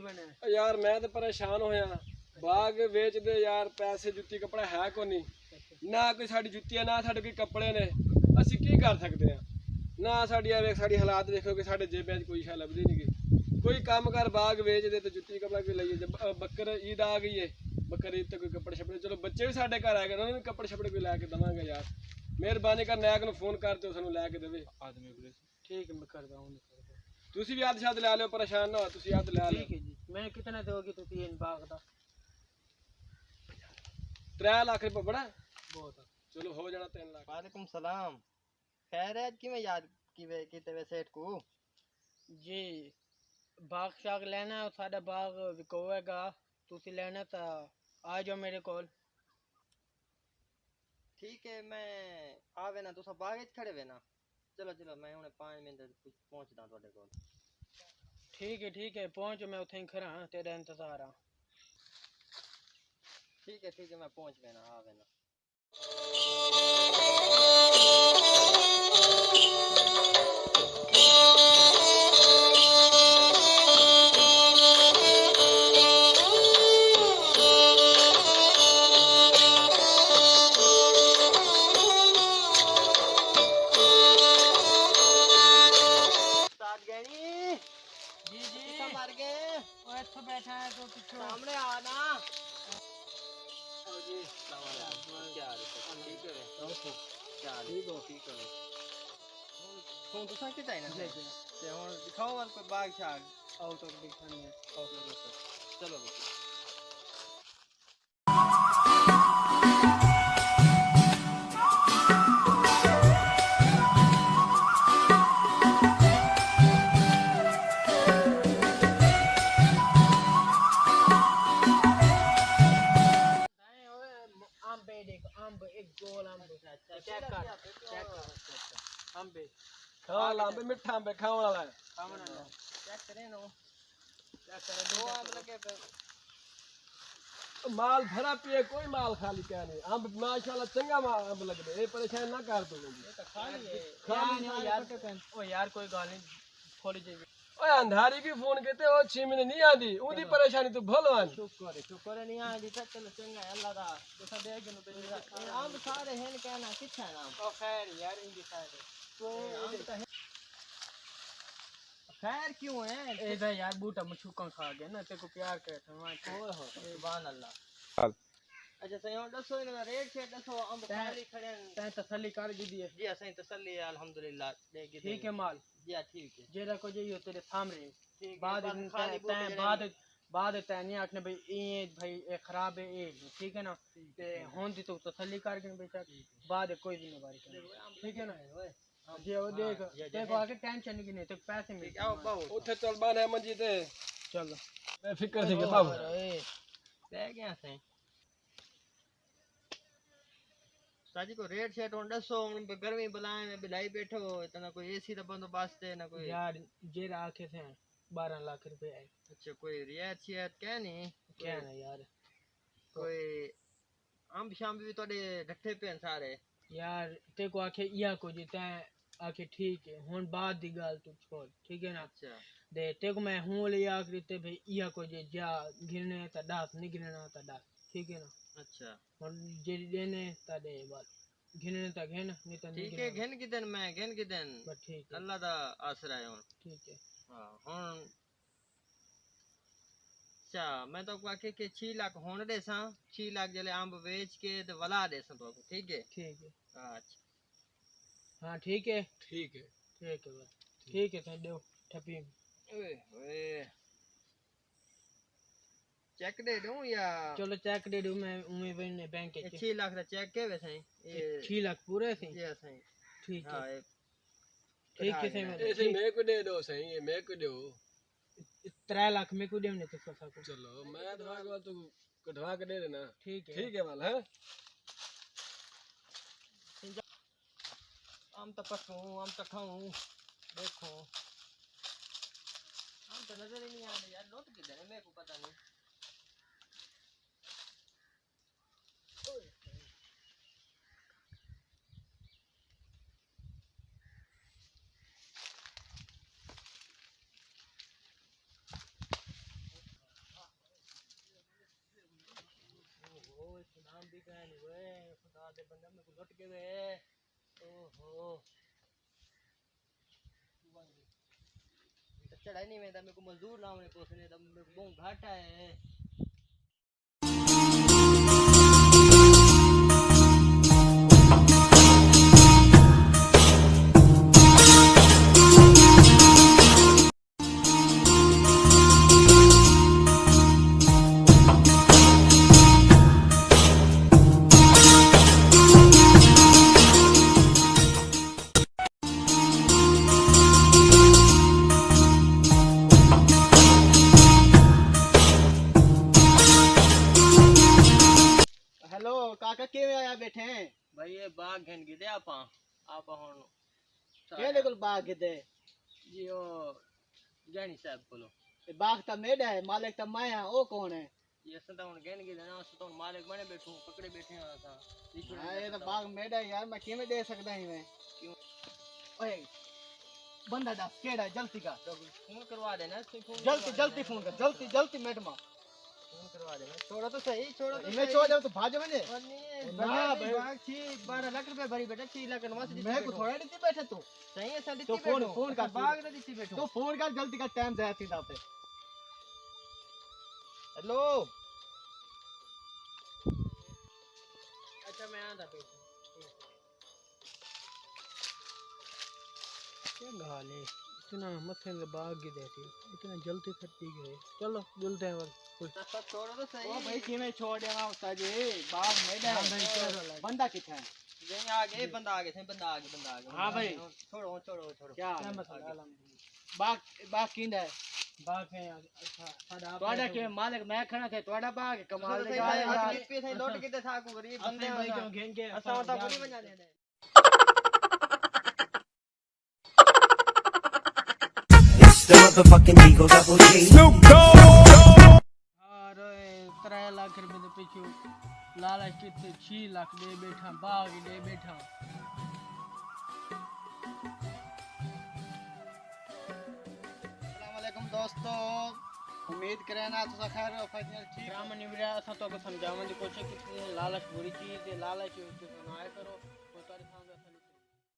बने यार मैं तो परेशान होया बाग वेच दे यार पैसे जुत्ती कपड़ा है को नहीं ना कोई साड़ी जुत्ती है ना साडे कोई कपड़े ने ਅਸੀਂ ਕੀ ਕਰ ਸਕਦੇ ਆ ना साड़ी ਵੇਖ ਸਾਡੀ ਹਾਲਾਤ ਦੇਖੋ ਕਿ ਸਾਡੇ ਜੇਬਾਂ 'ਚ ਕੋਈ ਸ਼ੈ ਲੱਭਦੀ ਨਹੀਂ ਗੀ ਕੋਈ ਕੰਮ ਕਰ ਬਾਗ ਵੇਚ ਦੇ ਤੇ ਜੁੱਤੀ ਕਪੜਾ ਕੋਈ ਲਈਏ ਬੱਕਰ ਈਦ ਆ ਗਈ ਏ ਬੱਕਰ ਈਦ ਤੇ ਕੋਈ ਕੱਪੜੇ ਛਪੜੇ ਚਲੋ ਬੱਚੇ ਵੀ ਸਾਡੇ ਘਰ ਆ ਗਏ ਉਹਨਾਂ ਨੂੰ ਵੀ ਕੱਪੜੇ ਛਪੜੇ ਕੋਈ ਲੈ ਕੇ ਦਵਾਂਗੇ ਯਾਰ ਮਿਹਰਬਾਨੀ ਕਰ ਨਾਇਕ ਨੂੰ ਫੋਨ ਕਰ ਤੇ ਸਾਨੂੰ ਲੈ ਕੇ ਦੇਵੇ ਆਦਮੀ ਕੋਲੇ ठीक है मैं कर दूँ तुसी भी याद शाद ले लो परेशान ना हो तुसी याद ले लो ठीक है जी मैं कितना दोगे तो 3 बाग दा 3 लाख रुपए बड़ा बहुत चलो हो जाना 3 लाख वालेकुम सलाम खैर है कि मैं याद कीते वे सेठ को जी बाग शाग लेना है साडा बाग विकोएगा तुसी लेना ता आ जाओ मेरे कोल ठीक है मैं आवे ना तुसा बाग च खड़े वे ना चलो चलो मैं हुणे 5 मिनट पहुंचदा ਤੁਹਾਡੇ ਕੋਲ ठीक है पहुंच मैं उथे खड़ा हां तेरा इंतजार हां ठीक है मैं पहुंच गया ना आवे ना बैठा है तो पीछे सामने आना जी क्या ठीक है ठीक है फोन तो सा किता है ना ते हुन दिखाओ वाल कोई बाग शाग आउट ऑफ दिखाने चलो चेक कर अंबे खाओ लांबे मिठा अंबे खाओ वाला है चेक करे नो चेक करे दो आम लगे पे माल भरा पिए कोई माल खाली क्या नहीं अंब माशाल्लाह चंगा माल अंब लग दे परेशान ना कर दो ये तो खाली है खाली यार ओ यार कोई गाल नहीं थोड़ी जी ओए अंधारी की फोन कहते ओ 6 महीने नहीं आंदी ओदी परेशानी तू भलवान शुक्र नहीं आंदी तो चलो चंगा है अल्लाह दा तो देख नु पे आम सारे हैं कहना किथा है नाम ओ खैर यार इनकी साइड तो खैर क्यों है इधर यार बूटा मछुका खा गया ना तेरे को प्यार करता हूं ओए हो सुभान अल्लाह अच्छा सही दसो इनका रेट से दसो हम खाली खड़े तै तसल्ली कर दी है जी सही तसल्ली है अल्हम्दुलिल्लाह देगी ठीक है माल जी ठीक है जेड़ा को जइयो तेरे सामने ठीक बाद बाद तै नहीं आखने भाई ये भाई ये खराब है ये ठीक है ना ते होन दी तो तसल्ली कर के बेचा बाद कोई जिम्मेदारी कर ठीक है ना जे ओ देख देखो आके टेंशन नहीं नहीं तो पैसे मिल आओ बहुत उथे चल बान है मंजी ते चल मैं फिक्र से के बाबू ले गया सही साजी को रेट सेट on दसो गर्मी बुलाए में बिलाई बैठो इतना कोई एसी का बंदोबस्त है ना कोई यार जे आखे थे 12 लाख रुपए है अच्छा कोई रियायत शियायत क्या नहीं क्या ना यार कोई अंब शाम भी तोड़े ढट्ठे पे सारे यार ते को आखे या को जीता आखे ठीक है हुन बाद दी गाल तू छोड़ ठीक है ना अच्छा दे ते को मैं हूं ले आखरी ते भाई या को जे जा गिरने ता डास नहीं गिरना ता डास ठीक है ना अच्छा हुन जे देने ता दे बात गिनने ता घेन नहीं ता नहीं ठीक है घेन की दिन मैं घेन की दिन बस ठीक है अल्लाह दा आसरा है हुन ठीक है हां हुन अच्छा मैं तो आखे के 6 लाख होने दे सा 6 लाख जले अंब बेच के ते वला दे सा तो ठीक है अच्छा हां ठीक है ठीक है ठीक है तो दो ठपी ओए ओए चेक दे दूं या चलो चेक दे दूं मैं उम्मीद बने बैंक के 6 लाख का चेक के वैसे ये 6 लाख पूरे थे जी सही ठीक है हां ठीक है सही ऐसे मैं को दे दो सही है मैं को दो 3 लाख में को देने तो सफा को चलो मैं धवा के तू कटवा के दे देना ठीक है वाल है हम तो पकूं हम तो खाऊं देखो हम तो नजर ही नहीं आ रहे यार नोट किधर है मेरे को पता नहीं की कहानी वे खुदा दे बंदे में को लुट के वे ओहो चढ़ाई नहीं में मेरे को मजदूर लाने को उसने तब मेरे को बहुत घाटा है हेलो काका किवें आया बैठे हैं भाई ये बाग घन गिदे आप हुन केड़े कोल बाग गिदे जी ओ जानी साहब कोलो ए बाग ता मेड़ा है मालिक ता माया ओ कौन है ये सदा हुन घन गिदे ना सदा हुन मालिक बने बैठू पकड़े बैठे हैं ता हां ये तो बाग मेड़ा है यार मैं किवें दे सकदा ही मैं क्यों ओए बंदा दस केड़ा है जल्दी का फोन करवा देना फोन जल्दी जल्दी फोन कर जल्दी जल्दी मैडम फोन करवा देना छोड़ो तो सही छोड़ो तो मैं छोड़ दे तो भाज बने ना भाई बाग छी 12 लाख रुपए भरी बेटा 6 लाख नवास दी मैं को थोड़ा दी बैठे तू सही है सर तो फोन कर बाग ना दी बैठो तो फोन कर जल्दी का टाइम जाया थी पे हेलो अच्छा मैं आंदा पे क्या गाल है इतना मथे में बाग गिदे थी इतना जल्दी खट्टी गए चलो जल्दी है कोई सब छोड़ो तो सही ओ भाई किवें छोड़ देना उस्ताद जी बाग मेड़ा है बंदा किथे है यहीं आगे बंदा आगे थे बंदा आगे हाँ भाई। छोड़ो क्या मसला बाग किंदा है बाग है अच्छा साडा तोड़ा के मालिक मैं खड़ा थे तोड़ा बाग कमाल सही का भाई यार हाथ पे थे लौट के था को गरीब बंदे भाई क्यों घेंगे असा ता पूरी बना दे The motherfucking Eagle Double G. और 3 लाख रुपए दे पिछू लालच कितने 6 लाख दे बैठा बाग दे बैठा अस्सलाम वालेकुम दोस्तों उम्मीद करें ना तो खैर फजल ठीक राम निवरा असा तो समझावन की कोशिश की लालच बुरी चीज है लालच सुनाया करो